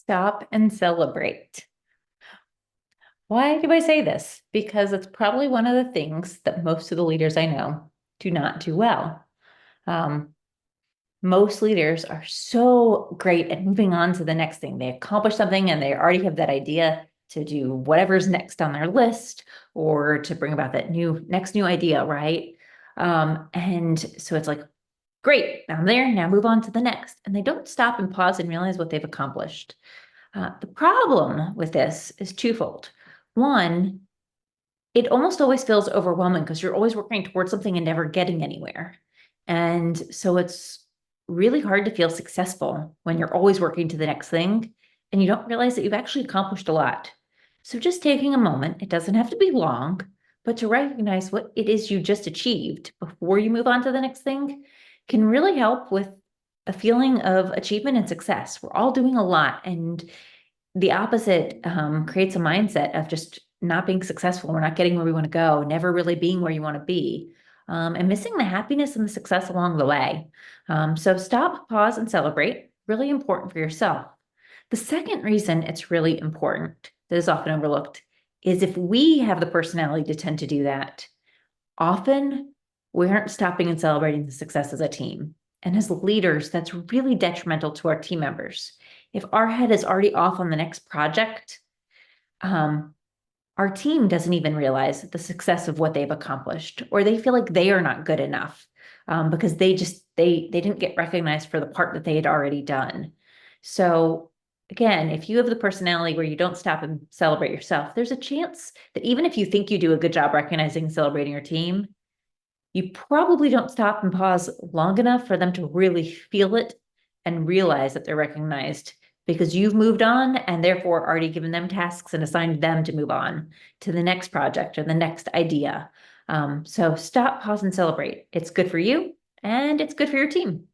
Stop and celebrate. Why do I say this? Because it's probably one of the things that most of the leaders I know do not do well. Um, Most leaders are so great at moving on to the next thing. They accomplish something and they already have that idea to do whatever's next on their list or to bring about that next new idea, right? And so it's like, great, I'm there, now move on to the next. And they don't stop and pause and realize what they've accomplished. The problem with this is twofold. One, it almost always feels overwhelming because you're always working towards something and never getting anywhere. And so it's really hard to feel successful when you're always working to the next thing and you don't realize that you've actually accomplished a lot. So just taking a moment, it doesn't have to be long, but to recognize what it is you just achieved before you move on to the next thing can really help with a feeling of achievement and success. We're all doing a lot, and the opposite creates a mindset of just not being successful. We're not getting where we want to go, never really being where you want to be, and missing the happiness and the success along the way. So stop, pause, and celebrate. Really important for yourself. The second reason it's really important that is often overlooked is if we have the personality to tend to do that, often we aren't stopping and celebrating the success as a team. And as leaders, that's really detrimental to our team members. If our head is already off on the next project, our team doesn't even realize the success of what they've accomplished, or they feel like they are not good enough because they didn't get recognized for the part that they had already done. So again, if you have the personality where you don't stop and celebrate yourself, there's a chance that even if you think you do a good job recognizing and celebrating your team, you probably don't stop and pause long enough for them to really feel it and realize that they're recognized because you've moved on and therefore already given them tasks and assigned them to move on to the next project or the next idea. So stop, pause, and celebrate. It's good for you and it's good for your team.